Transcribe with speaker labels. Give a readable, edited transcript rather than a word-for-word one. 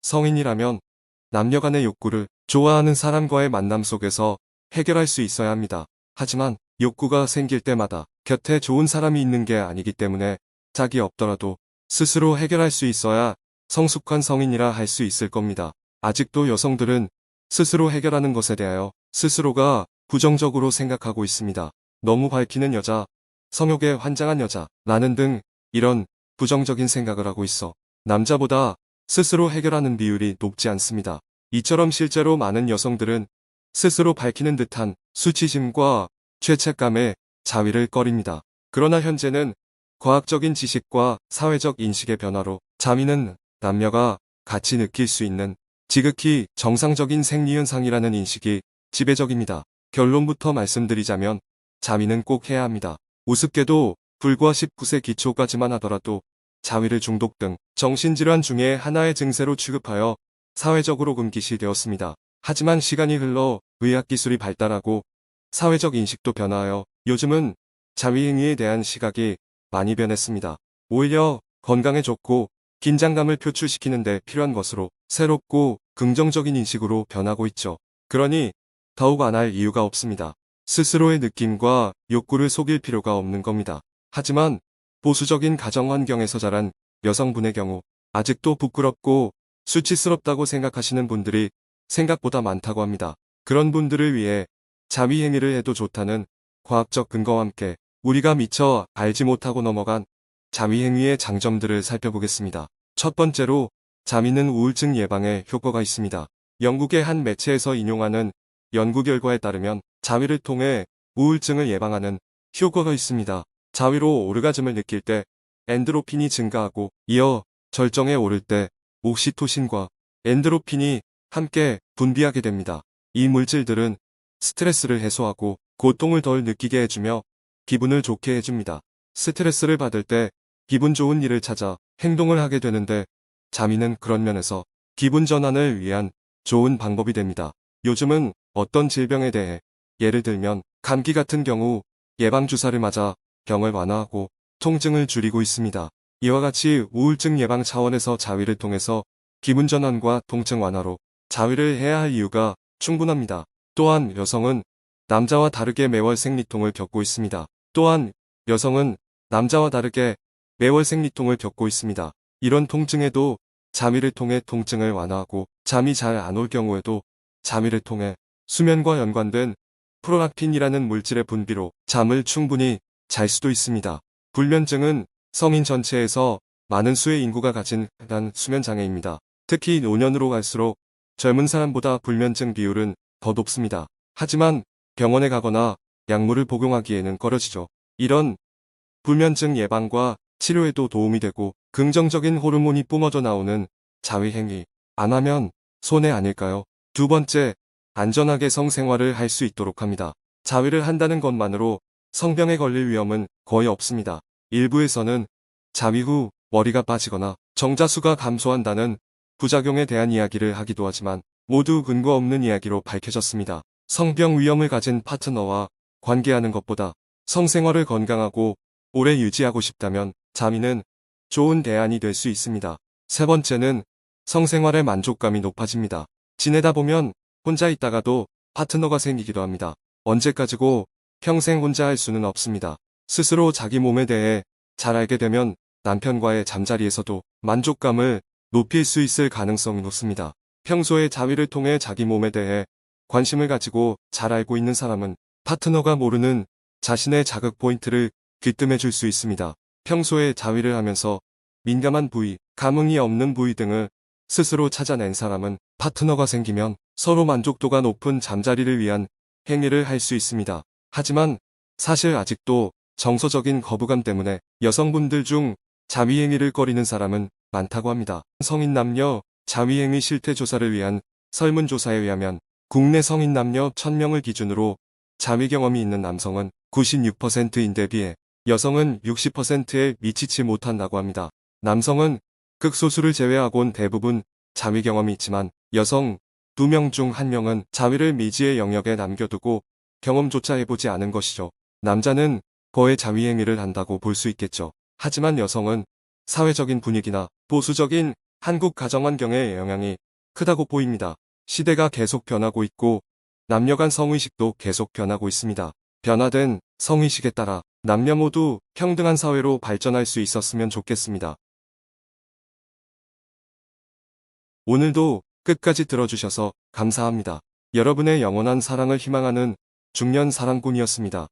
Speaker 1: 성인이라면 남녀 간의 욕구를 좋아하는 사람과의 만남 속에서 해결할 수 있어야 합니다. 하지만 욕구가 생길 때마다 곁에 좋은 사람이 있는 게 아니기 때문에 짝이 없더라도 스스로 해결할 수 있어야 성숙한 성인이라 할 수 있을 겁니다. 아직도 여성들은 스스로 해결하는 것에 대하여 스스로가 부정적으로 생각하고 있습니다. 너무 밝히는 여자, 성욕에 환장한 여자, 라는 등 이런 부정적인 생각을 하고 있어 남자보다 스스로 해결하는 비율이 높지 않습니다. 이처럼 실제로 많은 여성들은 스스로 밝히는 듯한 수치심과 죄책감에 자위를 꺼립니다. 그러나 현재는 과학적인 지식과 사회적 인식의 변화로 자위는 남녀가 같이 느낄 수 있는 지극히 정상적인 생리현상이라는 인식이 지배적입니다. 결론부터 말씀드리자면 자위는 꼭 해야 합니다. 우습게도 불과 19세 기초까지만 하더라도 자위를 중독 등 정신질환 중에 하나의 증세로 취급하여 사회적으로 금기시되었습니다. 하지만 시간이 흘러 의학기술이 발달하고 사회적 인식도 변화하여 요즘은 자위행위에 대한 시각이 많이 변했습니다. 오히려 건강에 좋고 긴장감을 표출시키는 데 필요한 것으로 새롭고 긍정적인 인식으로 변하고 있죠. 그러니 더욱 안 할 이유가 없습니다. 스스로의 느낌과 욕구를 속일 필요가 없는 겁니다. 하지만 보수적인 가정 환경에서 자란 여성분의 경우 아직도 부끄럽고 수치스럽다고 생각하시는 분들이 생각보다 많다고 합니다. 그런 분들을 위해 자위 행위를 해도 좋다는 과학적 근거와 함께 우리가 미처 알지 못하고 넘어간 자위 행위의 장점들을 살펴보겠습니다. 첫 번째로 자위는 우울증 예방에 효과가 있습니다. 영국의 한 매체에서 인용하는 연구 결과에 따르면 자위를 통해 우울증을 예방하는 효과가 있습니다. 자위로 오르가즘을 느낄 때 엔드로핀이 증가하고 이어 절정에 오를 때 옥시토신과 엔드로핀이 함께 분비하게 됩니다. 이 물질들은 스트레스를 해소하고 고통을 덜 느끼게 해주며 기분을 좋게 해줍니다. 스트레스를 받을 때 기분 좋은 일을 찾아 행동을 하게 되는데 자위는 그런 면에서 기분 전환을 위한 좋은 방법이 됩니다. 요즘은 어떤 질병에 대해 예를 들면 감기 같은 경우 예방주사를 맞아 병을 완화하고 통증을 줄이고 있습니다. 이와 같이 우울증 예방 차원에서 자위를 통해서 기분 전환과 통증 완화로 자위를 해야 할 이유가 충분합니다. 또한 여성은 남자와 다르게 매월 생리통을 겪고 있습니다. 이런 통증에도 자위를 통해 통증을 완화하고 잠이 잘 안 올 경우에도 자위를 통해 수면과 연관된 프로락틴이라는 물질의 분비로 잠을 충분히 잘 수도 있습니다. 불면증은 성인 전체에서 많은 수의 인구가 가진 한 수면장애입니다. 특히 노년으로 갈수록 젊은 사람보다 불면증 비율은 더 높습니다. 하지만 병원에 가거나 약물을 복용하기에는 꺼려지죠. 이런 불면증 예방과 치료에도 도움이 되고 긍정적인 호르몬이 뿜어져 나오는 자위 행위 안 하면 손해 아닐까요? 두 번째, 안전하게 성생활을 할 수 있도록 합니다. 자위를 한다는 것만으로 성병에 걸릴 위험은 거의 없습니다. 일부에서는 자위 후 머리가 빠지거나 정자수가 감소한다는 부작용에 대한 이야기를 하기도 하지만 모두 근거 없는 이야기로 밝혀졌습니다. 성병 위험을 가진 파트너와 관계하는 것보다 성생활을 건강하고 오래 유지하고 싶다면 자위는 좋은 대안이 될 수 있습니다. 세 번째는 성생활의 만족감이 높아집니다. 지내다 보면 혼자 있다가도 파트너가 생기기도 합니다. 언제까지고 평생 혼자 할 수는 없습니다. 스스로 자기 몸에 대해 잘 알게 되면 남편과의 잠자리에서도 만족감을 높일 수 있을 가능성이 높습니다. 평소에 자위를 통해 자기 몸에 대해 관심을 가지고 잘 알고 있는 사람은 파트너가 모르는 자신의 자극 포인트를 귀뜸해 줄 수 있습니다. 평소에 자위를 하면서 민감한 부위, 감흥이 없는 부위 등을 스스로 찾아낸 사람은 파트너가 생기면 서로 만족도가 높은 잠자리를 위한 행위를 할 수 있습니다. 하지만 사실 아직도 정서적인 거부감 때문에 여성분들 중 자위 행위를 꺼리는 사람은 많다고 합니다. 성인 남녀 자위 행위 실태 조사를 위한 설문조사에 의하면 국내 성인 남녀 1000명을 기준으로 자위 경험이 있는 남성은 96%인데 비해 여성은 60%에 미치지 못한다고 합니다. 남성은 극소수를 제외하곤 대부분 자위 경험이 있지만 여성 2명 중 1명은 자위를 미지의 영역에 남겨두고 경험조차 해보지 않은 것이죠. 남자는 거의 자위 행위를 한다고 볼 수 있겠죠. 하지만 여성은 사회적인 분위기나 보수적인 한국 가정 환경의 영향이 크다고 보입니다. 시대가 계속 변하고 있고 남녀 간 성의식도 계속 변하고 있습니다. 변화된 성의식에 따라 남녀 모두 평등한 사회로 발전할 수 있었으면 좋겠습니다. 오늘도 끝까지 들어주셔서 감사합니다. 여러분의 영원한 사랑을 희망하는 중년 사랑꾼이었습니다.